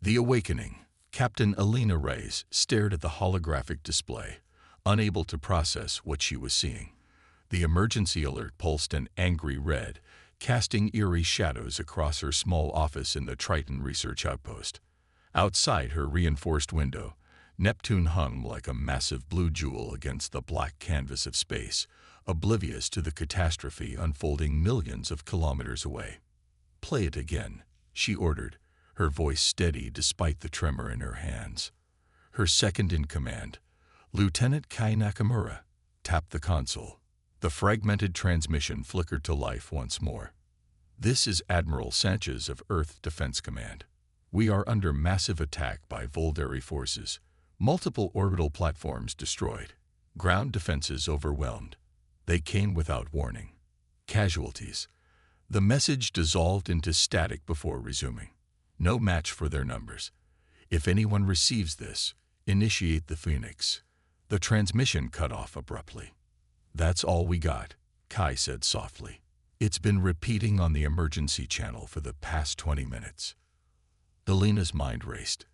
The Awakening. Captain Alina Reyes stared at the holographic display, unable to process what she was seeing. The emergency alert pulsed an angry red, casting eerie shadows across her small office in the Triton research outpost. Outside her reinforced window, Neptune hung like a massive blue jewel against the black canvas of space, oblivious to the catastrophe unfolding millions of kilometers away. "Play it again," she ordered, her voice steady despite the tremor in her hands. Her second-in-command, Lieutenant Kai Nakamura, tapped the console. The fragmented transmission flickered to life once more. "This is Admiral Sanchez of Earth Defense Command. We are under massive attack by Volderi forces. Multiple orbital platforms destroyed. Ground defenses overwhelmed. They came without warning. Casualties." The message dissolved into static before resuming. "No match for their numbers. If anyone receives this, initiate the Phoenix." The transmission cut off abruptly. "That's all we got," Kai said softly. "It's been repeating on the emergency channel for the past 20 minutes. Alina's mind raced.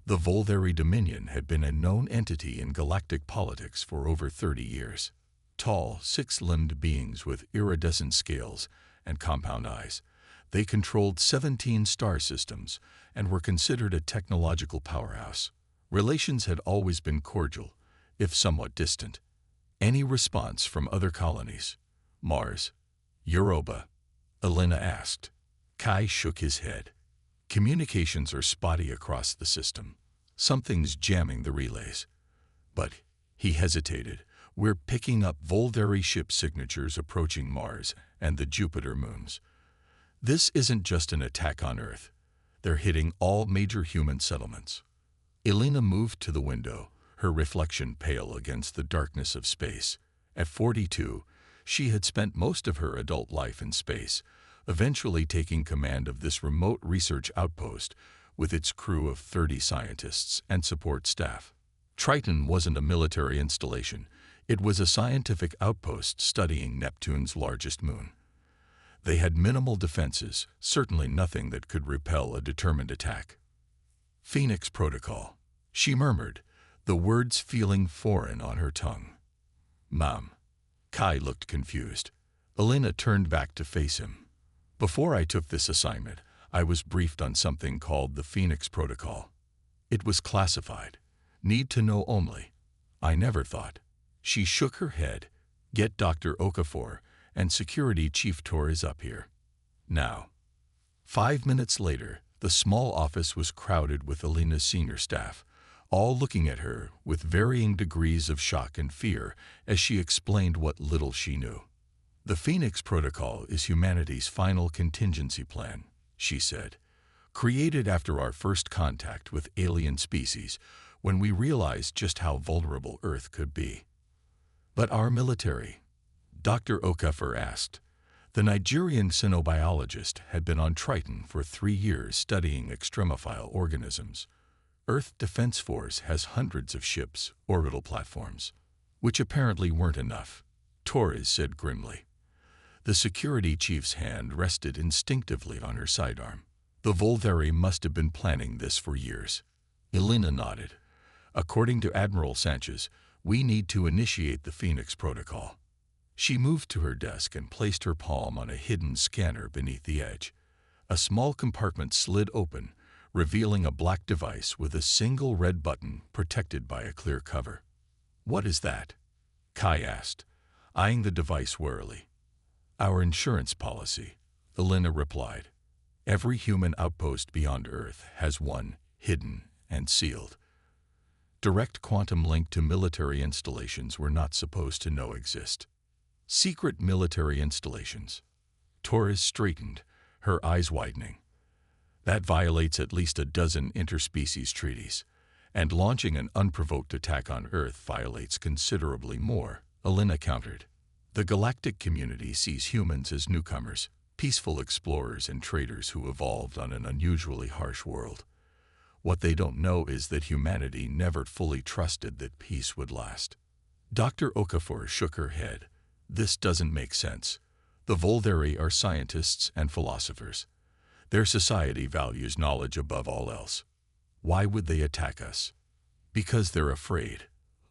The Volderi Dominion had been a known entity in galactic politics for over 30 years. Tall, six-limbed beings with iridescent scales and compound eyes, they controlled 17 star systems and were considered a technological powerhouse. Relations had always been cordial, if somewhat distant. "Any response from other colonies? Mars? Europa?" Alina asked. Kai shook his head. "Communications are spotty across the system. Something's jamming the relays." "But," he hesitated, "we're picking up Volderi ship signatures approaching Mars and the Jupiter moons. This isn't just an attack on Earth. They're hitting all major human settlements." Alina moved to the window, her reflection pale against the darkness of space. At 42, she had spent most of her adult life in space, eventually taking command of this remote research outpost with its crew of 30 scientists and support staff. Triton wasn't a military installation. It was a scientific outpost studying Neptune's largest moon. They had minimal defenses, certainly nothing that could repel a determined attack. "Phoenix Protocol," she murmured, the words feeling foreign on her tongue. "Mom." Kai looked confused. Alina turned back to face him. "Before I took this assignment, I was briefed on something called the Phoenix Protocol. It was classified. Need to know only. I never thought." She shook her head. "Get Dr. Okafor and Security Chief Torres up here. Now." 5 minutes later, the small office was crowded with Alina's senior staff, all looking at her with varying degrees of shock and fear as she explained what little she knew. "The Phoenix Protocol is humanity's final contingency plan," she said, "created after our first contact with alien species when we realized just how vulnerable Earth could be." "But our military?" Dr. Okafor asked. The Nigerian xenobiologist had been on Triton for 3 years studying extremophile organisms. Earth Defense Force has hundreds of ships, orbital platforms, which apparently weren't enough, Torres said grimly. The security chief's hand rested instinctively on her sidearm. "The Volderi must have been planning this for years." Alina nodded. "According to Admiral Sanchez, we need to initiate the Phoenix Protocol." She moved to her desk and placed her palm on a hidden scanner beneath the edge. A small compartment slid open, revealing a black device with a single red button protected by a clear cover. "What is that?" Kai asked, eyeing the device warily. "Our insurance policy," Alina replied. "Every human outpost beyond Earth has one, hidden and sealed. Direct quantum link to military installations we're not supposed to know exist." "Secret military installations." Torres straightened, her eyes widening. "That violates at least a dozen interspecies treaties, and launching an unprovoked attack on Earth violates considerably more," Alina countered. "The galactic community sees humans as newcomers, peaceful explorers and traders who evolved on an unusually harsh world. What they don't know is that humanity never fully trusted that peace would last." Dr. Okafor shook her head. "This doesn't make sense. The Volderi are scientists and philosophers. Their society values knowledge above all else. Why would they attack us? Because they're afraid,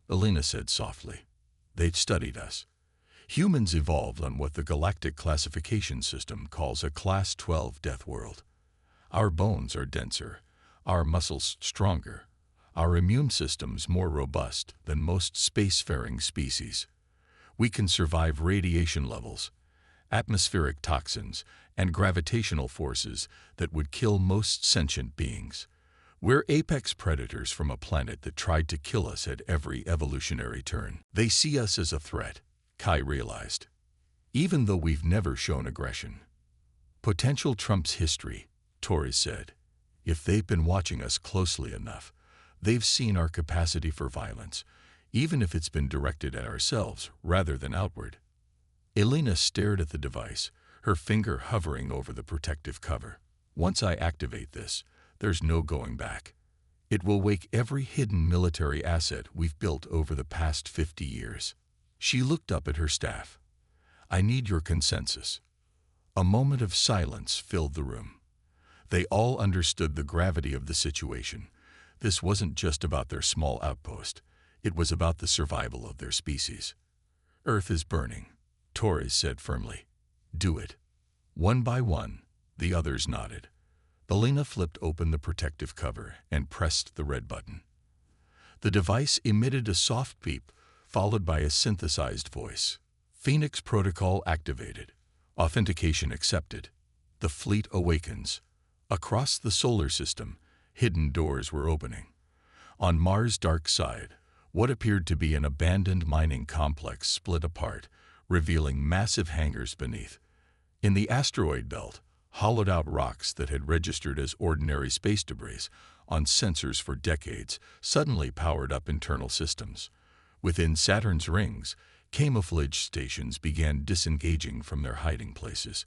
Alina said softly. They'd studied us. Humans evolved on what the galactic classification system calls a Class 12 death world. Our bones are denser, our muscles stronger, our immune systems more robust than most spacefaring species. We can survive radiation levels, atmospheric toxins, and gravitational forces that would kill most sentient beings. We're apex predators from a planet that tried to kill us at every evolutionary turn. They see us as a threat, Kai realized, even though we've never shown aggression. Potential trumps history, Torres said. If they've been watching us closely enough, they've seen our capacity for violence, even if it's been directed at ourselves rather than outward. Elena stared at the device, her finger hovering over the protective cover. Once I activate this, there's no going back. It will wake every hidden military asset we've built over the past 50 years. She looked up at her staff. I need your consensus. A moment of silence filled the room. They all understood the gravity of the situation. This wasn't just about their small outpost. It was about the survival of their species. Earth is burning, Torres said firmly. Do it. One by one, the others nodded. Alina flipped open the protective cover and pressed the red button. The device emitted a soft beep, followed by a synthesized voice. Phoenix protocol activated. Authentication accepted. The fleet awakens. Across the solar system, hidden doors were opening. On Mars' dark side, what appeared to be an abandoned mining complex split apart, revealing massive hangars beneath. In the asteroid belt, hollowed-out rocks that had registered as ordinary space debris on sensors for decades suddenly powered up internal systems. Within Saturn's rings, camouflage stations began disengaging from their hiding places,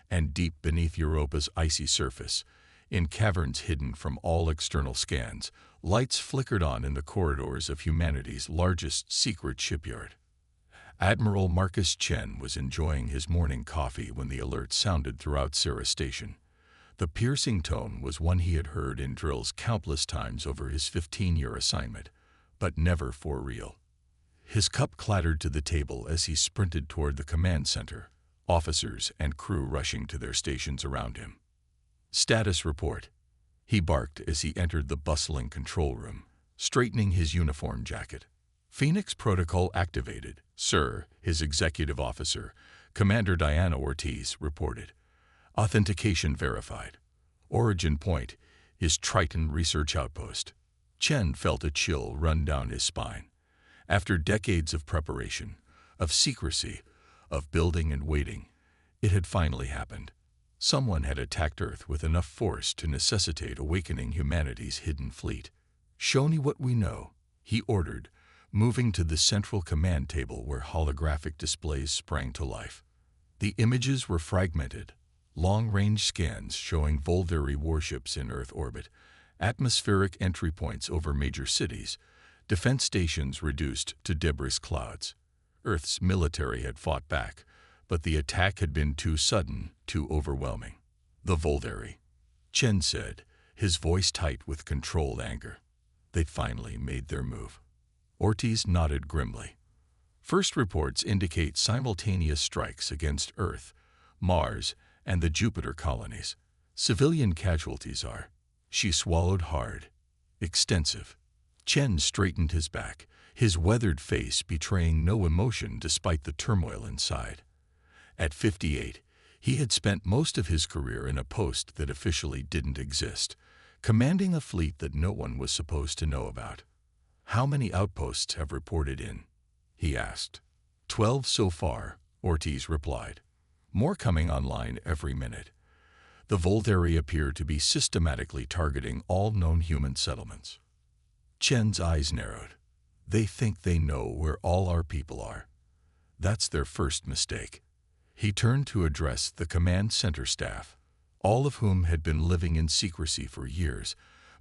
and deep beneath Europa's icy surface, in caverns hidden from all external scans, lights flickered on in the corridors of humanity's largest secret shipyard. Admiral Marcus Chen was enjoying his morning coffee when the alert sounded throughout Sarah Station. The piercing tone was one he had heard in drills countless times over his 15-year assignment, but never for real. His cup clattered to the table as he sprinted toward the command center, officers and crew rushing to their stations around him. Status report, he barked as he entered the bustling control room, straightening his uniform jacket. Phoenix protocol activated, sir, his executive officer, Commander Diana Ortiz, reported. Authentication verified. Origin point, his Triton research outpost. Chen felt a chill run down his spine. After decades of preparation, of secrecy, of building and waiting, it had finally happened. Someone had attacked Earth with enough force to necessitate awakening humanity's hidden fleet. Show me what we know, he ordered, moving to the central command table where holographic displays sprang to life. The images were fragmented, long-range scans showing Volveri warships in Earth orbit, atmospheric entry points over major cities, defense stations reduced to debris clouds. Earth's military had fought back, but the attack had been too sudden, too overwhelming. The Volveri, Chen said, his voice tight with controlled anger. They'd finally made their move. Ortiz nodded grimly. First reports indicate simultaneous strikes against Earth, Mars, and the Jupiter colonies. Civilian casualties are, she swallowed hard, extensive. Chen straightened his back, his weathered face betraying no emotion despite the turmoil inside. At 58, he had spent most of his career in a post that officially didn't exist, commanding a fleet that no one was supposed to know about. How many outposts have reported in? He asked. 12 so far, Ortiz replied. More coming online every minute. The Volveri appear to be systematically targeting all known human settlements. Chen's eyes narrowed. They think they know where all our people are. That's their first mistake. He turned to address the command center staff, all of whom had been living in secrecy for years,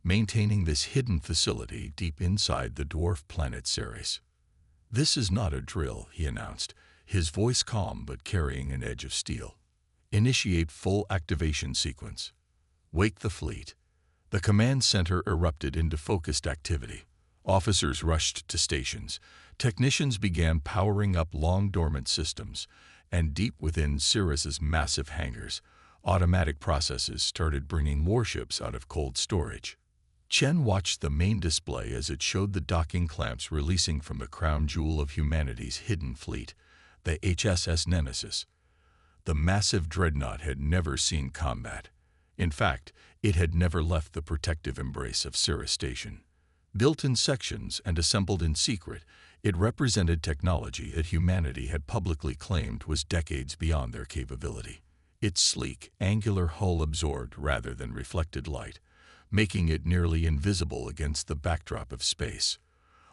maintaining this hidden facility deep inside the dwarf planet Ceres. This is not a drill, he announced, his voice calm but carrying an edge of steel. Initiate full activation sequence. Wake the fleet. The command center erupted into focused activity. Officers rushed to stations. Technicians began powering up long-dormant systems. And deep within Cirrus's massive hangars, automatic processes started bringing warships out of cold storage. Chen watched the main display as it showed the docking clamps releasing from the crown jewel of humanity's hidden fleet, the HSS Nemesis. The massive dreadnought had never seen combat. In fact, it had never left the protective embrace of Cirrus Station. Built in sections and assembled in secret, it represented technology that humanity had publicly claimed was decades beyond their capability. Its sleek, angular hull absorbed rather than reflected light, making it nearly invisible against the backdrop of space.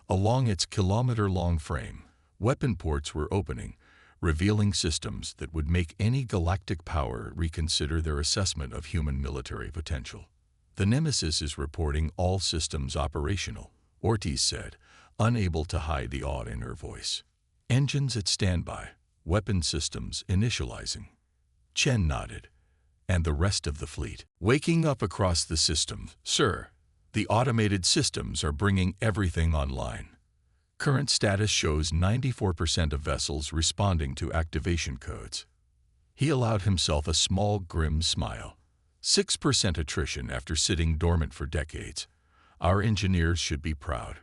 Along its kilometer-long frame, weapon ports were opening, revealing systems that would make any galactic power reconsider their assessment of human military potential. "The Nemesis is reporting all systems operational," Ortiz said, unable to hide the awe in her voice. "Engines at standby, weapon systems initializing." Chen nodded. "And the rest of the fleet?" "Waking up across the system, sir. The automated systems are bringing everything online. Current status shows 94% of vessels responding to activation codes." He allowed himself a small, grim smile. 6% attrition after sitting dormant for decades. Our engineers should be proud.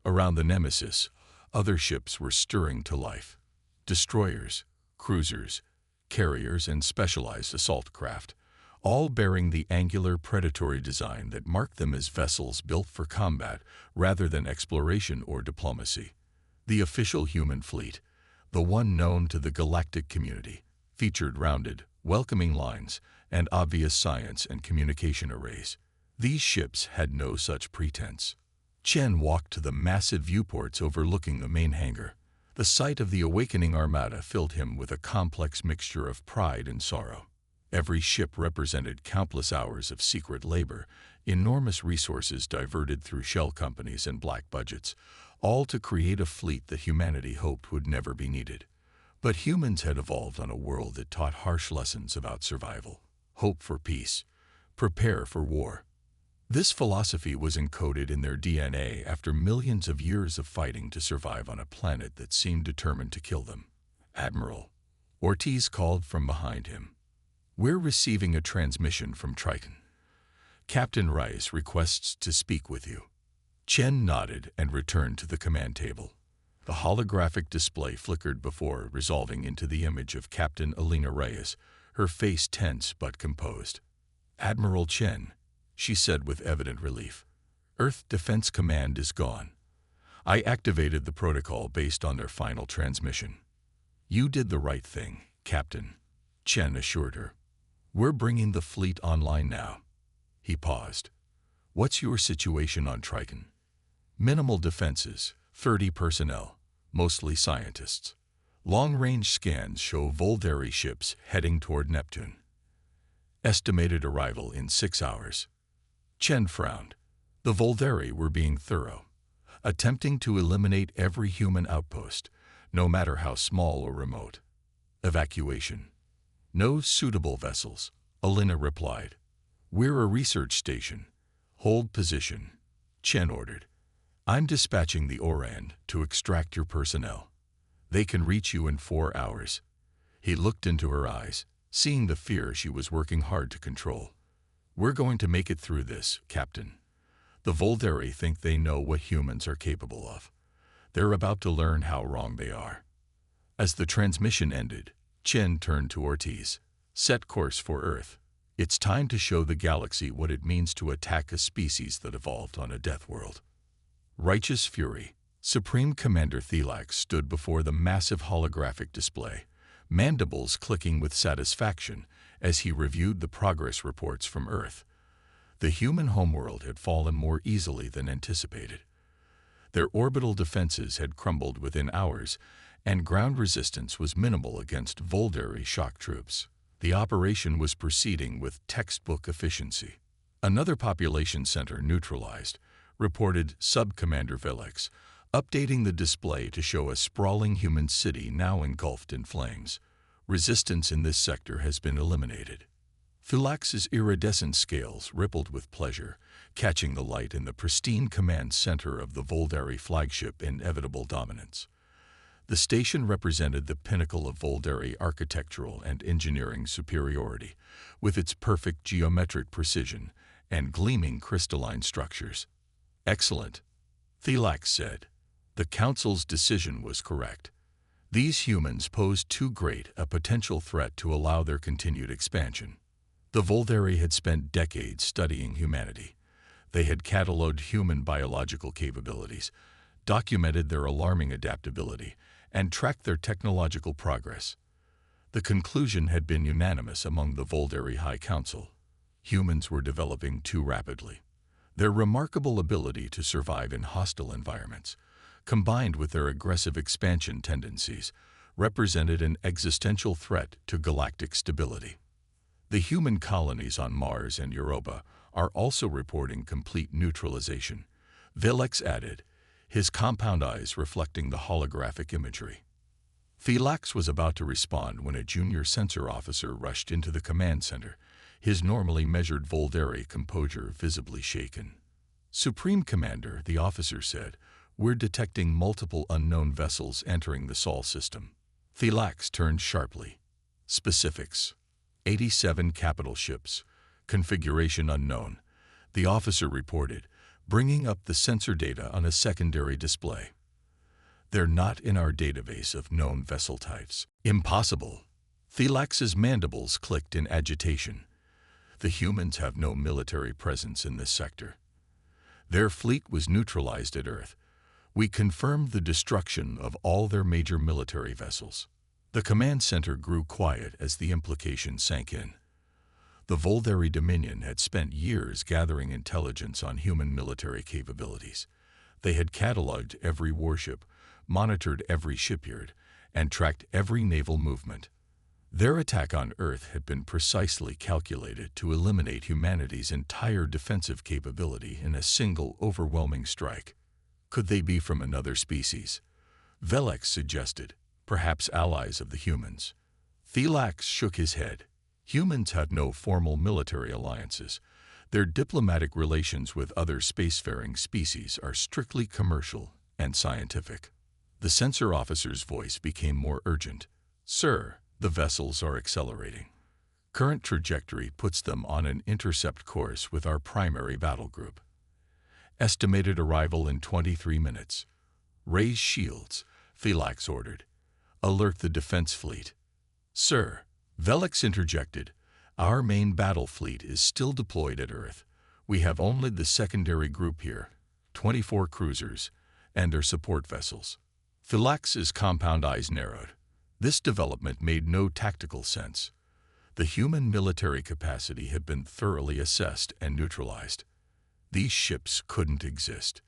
Around the Nemesis, other ships were stirring to life. Destroyers, cruisers, carriers, and specialized assault craft, all bearing the angular predatory design that marked them as vessels built for combat rather than exploration or diplomacy. The official human fleet, the one known to the galactic community, featured rounded, welcoming lines and obvious science and communication arrays. These ships had no such pretense. Chen walked to the massive viewports overlooking the main hangar. The sight of the awakening armada filled him with a complex mixture of pride and sorrow. Every ship represented countless hours of secret labor, enormous resources diverted through shell companies and black budgets, all to create a fleet that humanity hoped would never be needed. But humans had evolved on a world that taught harsh lessons about survival. Hope for peace. Prepare for war. This philosophy was encoded in their DNA after millions of years of fighting to survive on a planet that seemed determined to kill them. "Admiral," Ortiz called from behind him. "We're receiving a transmission from Triton. Captain Rice requests to speak with you." Chen nodded and returned to the command table. The holographic display flickered before resolving into the image of Captain Alina Reyes, her face tense but composed. "Admiral Chen," she said with evident relief, "Earth Defense Command is gone. I activated the protocol based on their final transmission." "You did the right thing, Captain," Chen assured her. "We're bringing the fleet online now." He paused. "What's your situation on Triton?" "Minimal defenses, 30 personnel, mostly scientists. Long-range scans show Volderi ships heading toward Neptune. Estimated arrival in 6 hours." Chen frowned. The Volderi were being thorough, attempting to eliminate every human outpost, no matter how small or remote. "Evacuation. No suitable vessels," Alina replied. "We're a research station. Hold position," Chen ordered. "I'm dispatching the Orand to extract your personnel. They can reach you in 4 hours." He looked into her eyes, seeing the fear she was working hard to control. "We're going to make it through this, Captain. The Volderi think they know what humans are capable of. They're about to learn how wrong they are." As the transmission ended, Chen turned to Ortiz. "Set course for Earth. It's time to show the galaxy what it means to attack a species that evolved on a death world." Righteous fury, Supreme Commander Thelax stood before the massive holographic display, mandibles clicking with satisfaction as he reviewed the progress reports from Earth. The human homeworld had fallen more easily than anticipated. Their orbital defenses had crumbled within hours, and ground resistance was minimal against Volderi shock troops. The operation was proceeding with textbook efficiency. "Another population center neutralized," reported Sub-Commander Velix, updating the display to show a sprawling human city now engulfed in flames. "Resistance in this sector has been eliminated." Philax's iridescent scales rippled with pleasure, catching the light in the pristine command center of the Voldari flagship Inevitable Dominance. The station represented the pinnacle of Voldari architectural and engineering superiority, with its perfect geometric precision and gleaming crystalline structures. "Excellent," Philax said. The Council's decision was correct. These humans posed too great a potential threat to allow their continued expansion. The Voldari had spent decades studying humanity. They had cataloged human biological capabilities, documented their alarming adaptability, and tracked their technological progress. The conclusion had been unanimous among the Voldari High Council. Humans were developing too rapidly. Their remarkable ability to survive in hostile environments, combined with their aggressive expansion tendencies, represented an existential threat to galactic stability. The human colonies on Mars and Europa are also reporting complete neutralization, Philax added, his compound eyes reflecting the holographic imagery. Philax was about to respond when a junior sensor officer rushed into the command center, his normally measured Voldari composure visibly shaken. "Supreme Commander," the officer said, "we're detecting multiple unknown vessels entering the Sol system." Philax turned sharply. "Specifics: 87 capital ships, configuration unknown," the officer reported, bringing up the sensor data on a secondary display. "They're not in our database of known vessel types." "Impossible." Philax's mandibles clicked in agitation. "The humans have no military presence in this sector. Their fleet was neutralized at Earth. We confirmed the destruction of all their major military vessels." The command center grew quiet as the implication sank in. The Voldari Dominion had spent years gathering intelligence on human military capabilities. They had cataloged every warship, monitored every shipyard, and tracked every naval movement. Their attack on Earth had been precisely calculated to eliminate humanity's entire defensive capability in a single overwhelming strike. Could they be from another species? Philax suggested, perhaps allies of the humans. Philax shook his head. Humans had no formal military alliances. Their diplomatic relations with other spacefaring species are strictly commercial and scientific. The sensor officer's voice became more urgent. "Sir, the vessels are accelerating. Current trajectory puts them on an intercept course with our primary battle group. Estimated arrival in 23 minutes. Raise shields," Philax ordered. "Alert the defense fleet." "Sir," Philax interjected, "our main battle fleet is still deployed at Earth. We have only the secondary group here, 24 cruisers, and their support vessels." Philax's compound eyes narrowed. This development made no tactical sense. The human military capacity had been thoroughly assessed and neutralized. These ships couldn't exist.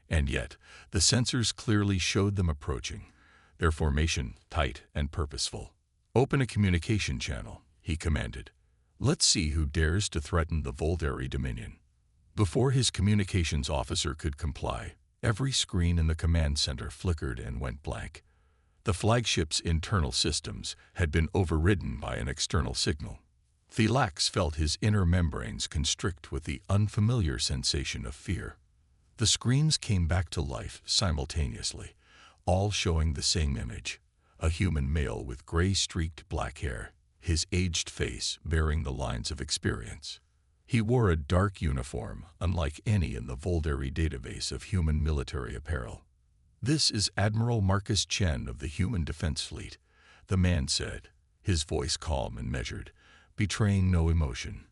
And yet, the sensors clearly showed them approaching, their formation tight and purposeful. "Open a communication channel," he commanded. "Let's see who dares to threaten the Voldari Dominion." Before his communications officer could comply, every screen in the command center flickered and went blank. The flagship's internal systems had been overridden by an external signal. Philax felt his inner membranes constrict with the unfamiliar sensation of fear. The screens came back to life simultaneously, all showing the same image: a human male with gray-streaked black hair, his aged face bearing the lines of experience. He wore a dark uniform, unlike any in the Voldari database of human military apparel. "This is Admiral Marcus Chen of the Human Defense Fleet," the man said, his voice calm and measured, betraying no emotion.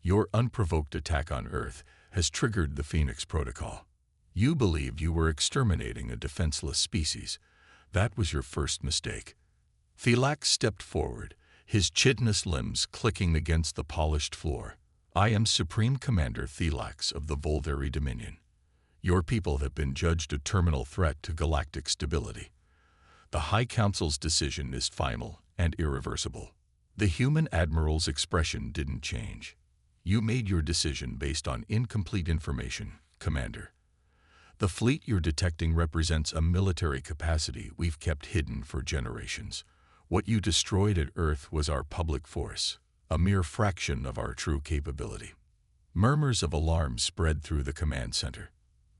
"Your unprovoked attack on Earth has triggered the Phoenix Protocol. You believed you were exterminating a defenseless species. That was your first mistake." Philax stepped forward, his chitinous limbs clicking against the polished floor. "I am Supreme Commander Philax of the Voldari Dominion. Your people have been judged a terminal threat to galactic stability. The High Council's decision is final and irreversible." The human admiral's expression didn't change. "You made your decision based on incomplete information, Commander. The fleet you're detecting represents a military capacity we've kept hidden for generations. What you destroyed at Earth was our public force, a mere fraction of our true capability. Murmurs of alarm spread through the command center.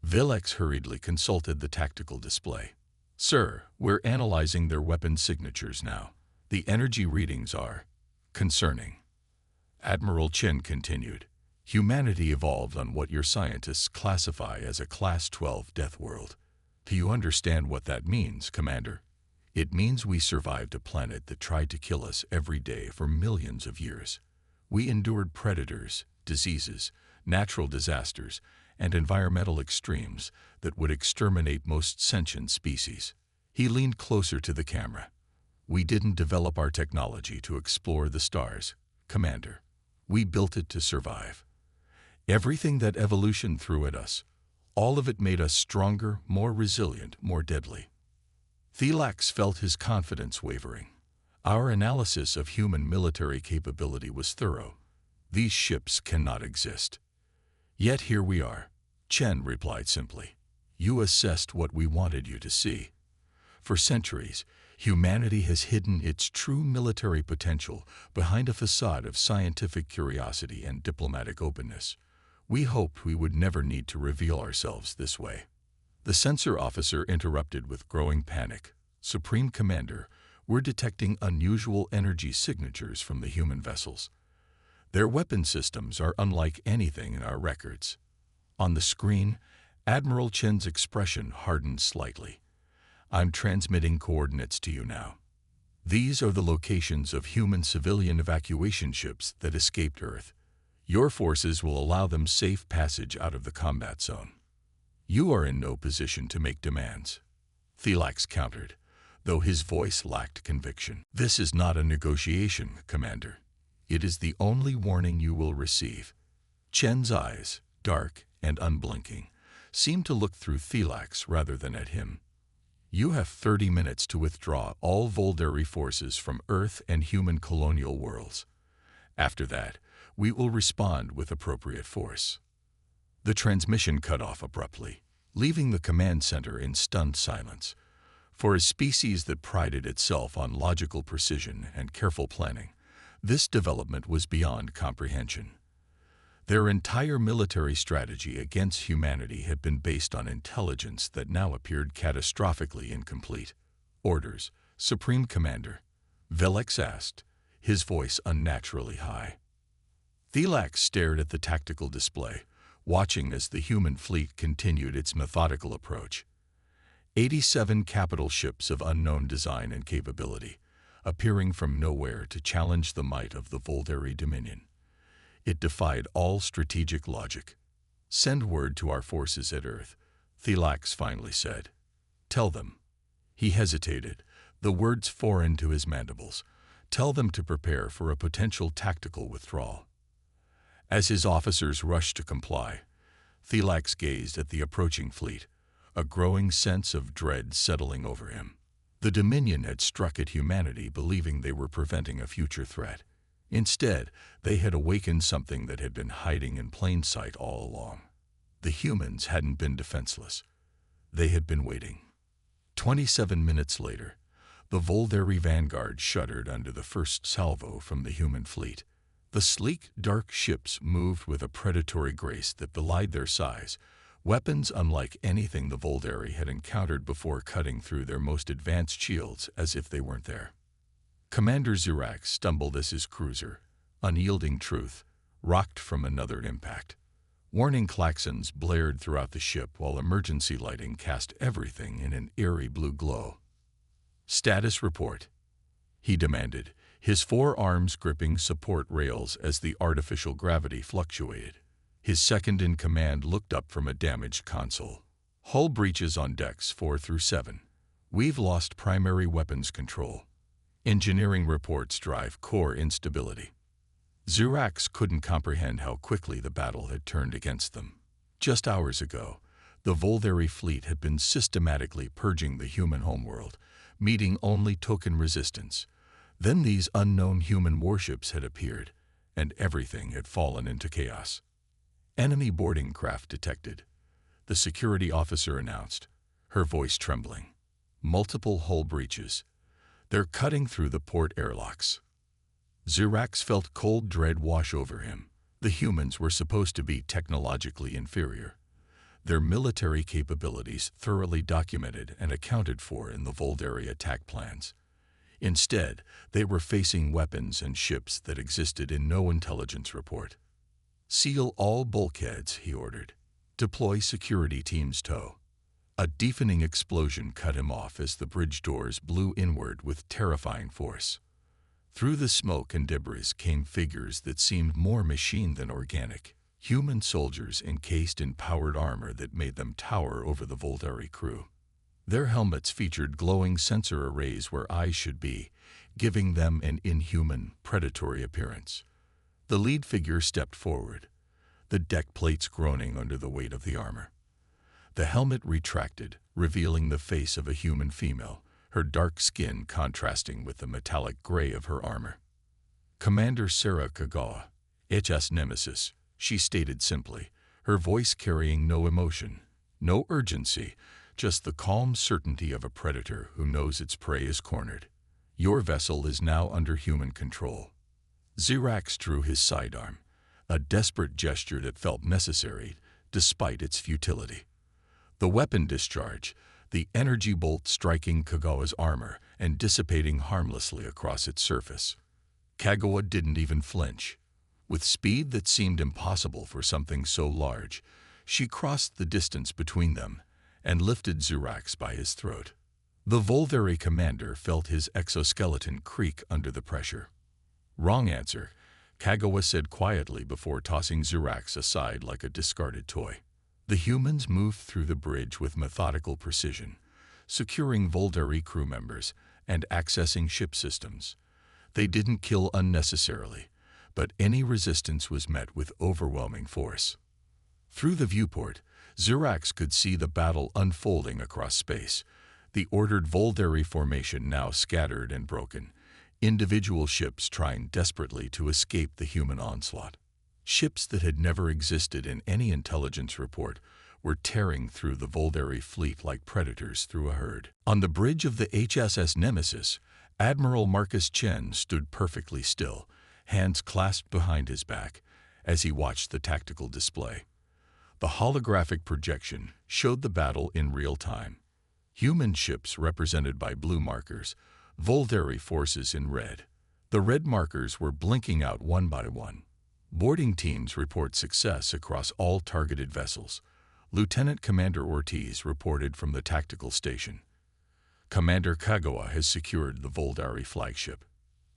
Villex hurriedly consulted the tactical display. "Sir, we're analyzing their weapon signatures now. The energy readings are concerning." Admiral Chen continued, "Humanity evolved on what your scientists classify as a Class 12 death world. Do you understand what that means, Commander? It means we survived a planet that tried to kill us every day for millions of years. We endured predators, diseases, natural disasters, and environmental extremes that would exterminate most sentient species." He leaned closer to the camera. "We didn't develop our technology to explore the stars, Commander. We built it to survive. Everything that evolution threw at us, all of it made us stronger, more resilient, more deadly." Thilax felt his confidence wavering. "Our analysis of human military capability was thorough. These ships cannot exist." "Yet here we are," Chen replied simply. "You assessed what we wanted you to see. For centuries, humanity has hidden its true military potential behind a facade of scientific curiosity and diplomatic openness. We hoped we would never need to reveal ourselves this way." The sensor officer interrupted with growing panic. "Supreme Commander, we're detecting unusual energy signatures from the human vessels. Their weapon systems are unlike anything in our records." On the screen, Admiral Chen's expression hardened slightly. "I'm transmitting coordinates to you now. These are the locations of human civilian evacuation ships that escaped Earth. Your forces will allow them safe passage out of the combat zone. You are in no position to make demands," Thilax countered, though his voice lacked conviction. "This is not a negotiation, Commander. It is the only warning you will receive." Chen's eyes, dark and unblinking, seemed to look through Thilax rather than at him. "You have 30 minutes to withdraw all Volderi forces from Earth and human colonial worlds. After that, we will respond with appropriate force." The transmission cut off abruptly, leaving the command center in stunned silence. For a species that prided itself on logical precision and careful planning, this development was beyond comprehension. Their entire military strategy against humanity had been based on intelligence that now appeared catastrophically incomplete. "Orders, Supreme Commander," Villex asked, his voice unnaturally high. Thilax stared at the tactical display, watching as the human fleet continued its methodical approach. 87 capital ships of unknown design and capability, appearing from nowhere to challenge the might of the Volderi Dominion. It defied all strategic logic. "Send word to our forces at Earth," Thilax finally said. "Tell them." He hesitated, the words foreign to his mandibles. "Tell them to prepare for a potential tactical withdrawal." As his officers rushed to comply, Thilax gazed at the approaching fleet, a growing sense of dread settling over him. The Dominion had struck at humanity believing they were preventing a future threat. Instead, they had awakened something that had been hiding in plain sight all along. The humans hadn't been defenseless. They had been waiting. 27 minutes later, the Volderi vanguard shuddered under the first salvo from the human fleet. The sleek, dark ships moved with a predatory grace that belied their size, weapons unlike anything the Volderi had encountered before cutting through their most advanced shields as if they weren't there. Commander Zirax stumbled as his cruiser, unyielding truth, rocked from another impact. Warning klaxons blared throughout the ship while emergency lighting cast everything in an eerie blue glow. "Status report," he demanded, his forearms gripping support rails as the artificial gravity fluctuated. His second-in-command looked up from a damaged console. "Hull breaches on decks 4 through 7. We've lost primary weapons control. Engineering reports drive core instability." Zirax couldn't comprehend how quickly the battle had turned against them. Just hours ago, the Volderi fleet had been systematically purging the human homeworld, meeting only token resistance. Then these unknown human warships had appeared, and everything had fallen into chaos. "Enemy boarding craft detected," the security officer announced, her voice trembling. "Multiple hull breaches. They're cutting through the port airlocks." Xerax felt cold dread wash over him. The humans were supposed to be technologically inferior, their military capabilities thoroughly documented and accounted for in the Volderi attack plans. Instead, they were facing weapons and ships that existed in no intelligence report. "Seal all bulkheads," he ordered. "Deploy security teams tow." A deafening explosion cut him off as the bridge doors blew inward with terrifying force. Through the smoke and debris came figures that seemed more machine than organic. Human soldiers encased in powered armor that made them tower over the Volderi crew. Their helmets featured glowing sensor arrays where eyes should be, giving them an inhuman, predatory appearance. The lead figure stepped forward, the deck plates groaning under the weight of the armor. The helmet retracted, revealing the face of a human female, her dark skin contrasting with the metallic gray of her armor. "Commander Sarah Kagawa, HS Nemesis," she stated simply, her voice carrying no emotion, no urgency, just the calm certainty of a predator who knows its prey is cornered. "Your vessel is now under human control." Xerax drew his sidearm, a desperate gesture that felt necessary despite its futility. The weapon discharge, the energy bolt striking Kagawa's armor and dissipating harmlessly across its surface. Kagawa didn't even flinch. With speed that seemed impossible for something so large, she crossed the distance between them and lifted Xerax by his throat. The Volderi commander felt his exoskeleton creak under the pressure. "Wrong answer," Kagawa said quietly before tossing Xerax aside like a discarded toy. The humans moved through the bridge with methodical precision, securing Volderi crew members and accessing ship systems. They didn't kill unnecessarily, but any resistance was met with overwhelming force. Through the viewport, Xerax could see the battle unfolding across space, the ordered Volderi formation now scattered and broken, individual ships trying desperately to escape the human onslaught. Ships that had never existed in any intelligence report were tearing through the Volderi fleet like predators through a herd. On the bridge of the HSS Nemesis, Admiral Marcus Chen stood perfectly still, hands clasped behind his back, as he watched the tactical display. The holographic projection showed the battle in real time. Human ships represented by blue markers, Volderi forces in red. The red markers were blinking out one by one. Boarding teams report success across all targeted vessels. Lieutenant Commander Ortiz reported from the tactical station. "Commander Kagawa has secured the Volderi flagship."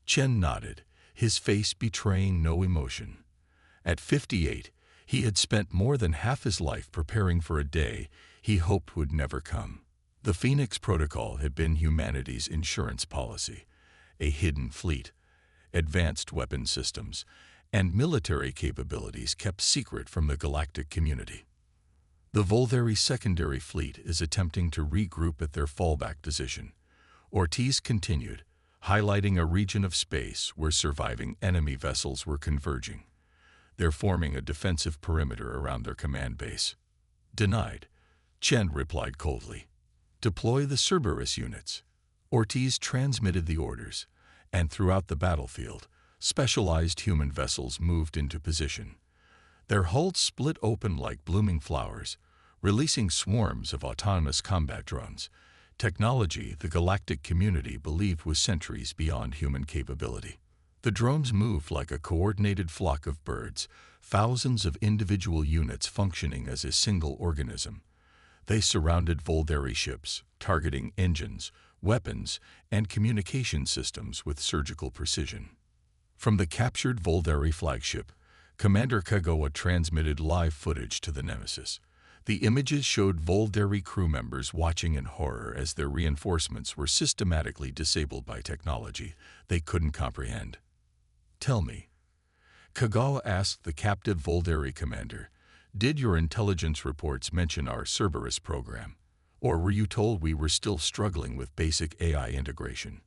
Chen nodded, his face betraying no emotion. At 58, he had spent more than half his life preparing for a day he hoped would never come. The Phoenix Protocol had been humanity's insurance policy, a hidden fleet, advanced weapon systems, and military capabilities kept secret from the galactic community. The Volderi secondary fleet is attempting to regroup at their fallback position. Ortiz continued, highlighting a region of space where surviving enemy vessels were converging. They're forming a defensive perimeter around their command base. "Denied," Chen replied coldly. "Deploy the Cerberus units." Ortiz transmitted the orders, and throughout the battlefield, specialized human vessels moved into position. Their hulls split open like blooming flowers, releasing swarms of autonomous combat drones, technology the galactic community believed was centuries beyond human capability. The drones moved like a coordinated flock of birds, thousands of individual units functioning as a single organism. They surrounded Volderi ships, targeting engines, weapons, and communication systems with surgical precision. From the captured Volderi flagship, Commander Kagawa transmitted live footage to the Nemesis. The images showed Volderi crew members watching in horror as their reinforcements were systematically disabled by technology they couldn't comprehend. "Tell me," Kagawa asked the captive Volderi commander, "did your intelligence reports mention our Cerberus program? Or were you told we were still struggling with basic AI integration?"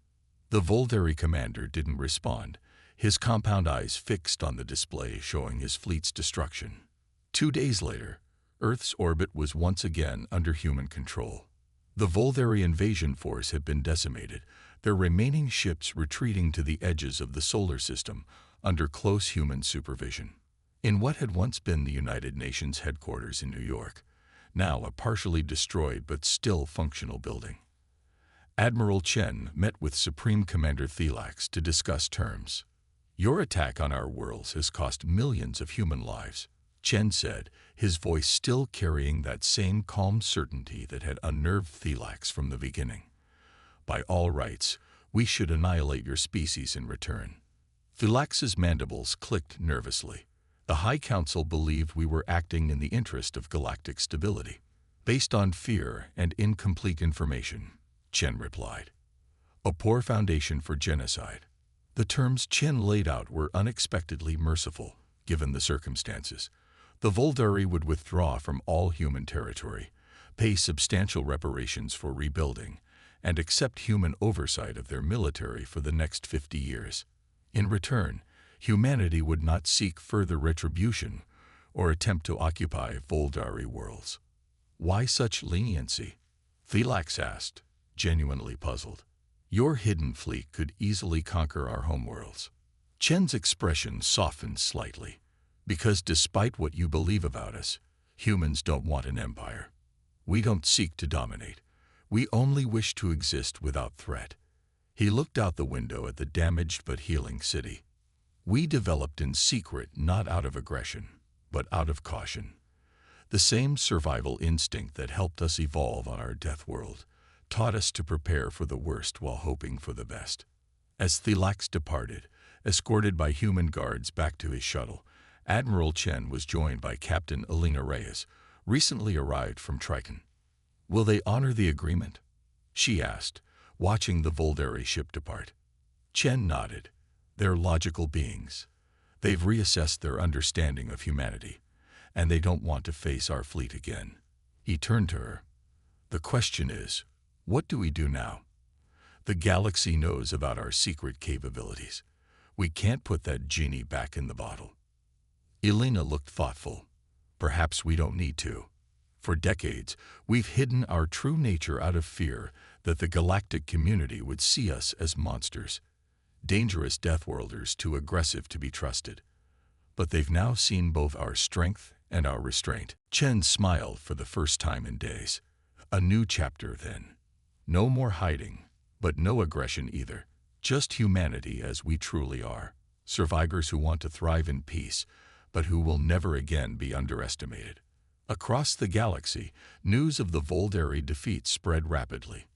The Volderi commander didn't respond, his compound eyes fixed on the display showing his fleet's destruction. 2 days later, Earth's orbit was once again under human control. The Volderi invasion force had been decimated, their remaining ships retreating to the edges of the solar system under close human supervision. In what had once been the United Nations headquarters in New York, now a partially destroyed but still functional building, Admiral Chen met with Supreme Commander Thelax to discuss terms. "Your attack on our worlds has cost millions of human lives," Chen said, his voice still carrying that same calm certainty that had unnerved Thelax from the beginning. "By all rights, we should annihilate your species in return." Thelax's mandibles clicked nervously. The High Council believed we were acting in the interest of galactic stability. "Based on fear and incomplete information," Chen replied. "A poor foundation for genocide." The terms Chen laid out were unexpectedly merciful, given the circumstances. The Voldari would withdraw from all human territory, pay substantial reparations for rebuilding, and accept human oversight of their military for the next 50 years. In return, humanity would not seek further retribution or attempt to occupy Voldari worlds. "Why such leniency?" Thelax asked, genuinely puzzled. "Your hidden fleet could easily conquer our homeworlds." Chen's expression softened slightly. "Because despite what you believe about us, humans don't want an empire. We don't seek to dominate. We only wish to exist without threat." He looked out the window at the damaged but healing city. "We developed in secret not out of aggression, but out of caution. The same survival instinct that helped us evolve on our death world taught us to prepare for the worst while hoping for the best." As Thelax departed, escorted by human guards back to his shuttle, Admiral Chen was joined by Captain Alina Reyes, recently arrived from Triton. "Will they honor the agreement?" she asked, watching the Voldari ship depart. Chen nodded. "They're logical beings. They've reassessed their understanding of humanity, and they don't want to face our fleet again." He turned to her. "The question is, what do we do now? The galaxy knows about our secret capabilities. We can't put that genie back in the bottle." Elena looked thoughtful. "Perhaps we don't need to. For decades, we've hidden our true nature out of fear that the galactic community would see us as monsters, dangerous deathworlders too aggressive to be trusted. But they've now seen both our strength and our restraint." Chen smiled for the first time in days. "A new chapter, then. No more hiding, but no aggression either. Just humanity as we truly are. Survivors who want to thrive in peace, but who will never again be underestimated." Across the galaxy, news of the Voldari defeat spread rapidly.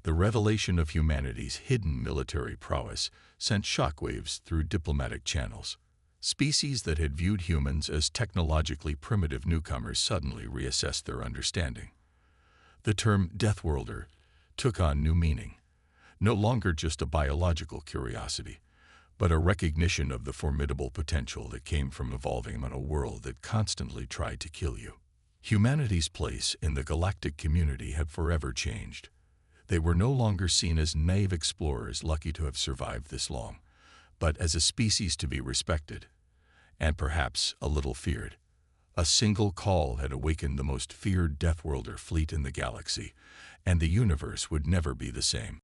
The revelation of humanity's hidden military prowess sent shockwaves through diplomatic channels. Species that had viewed humans as technologically primitive newcomers suddenly reassessed their understanding. The term Deathworlder took on new meaning, no longer just a biological curiosity, but a recognition of the formidable potential that came from evolving on a world that constantly tried to kill you. Humanity's place in the galactic community had forever changed. They were no longer seen as naive explorers lucky to have survived this long, but as a species to be respected, and perhaps a little feared. A single call had awakened the most feared Deathworlder fleet in the galaxy, and the universe would never be the same.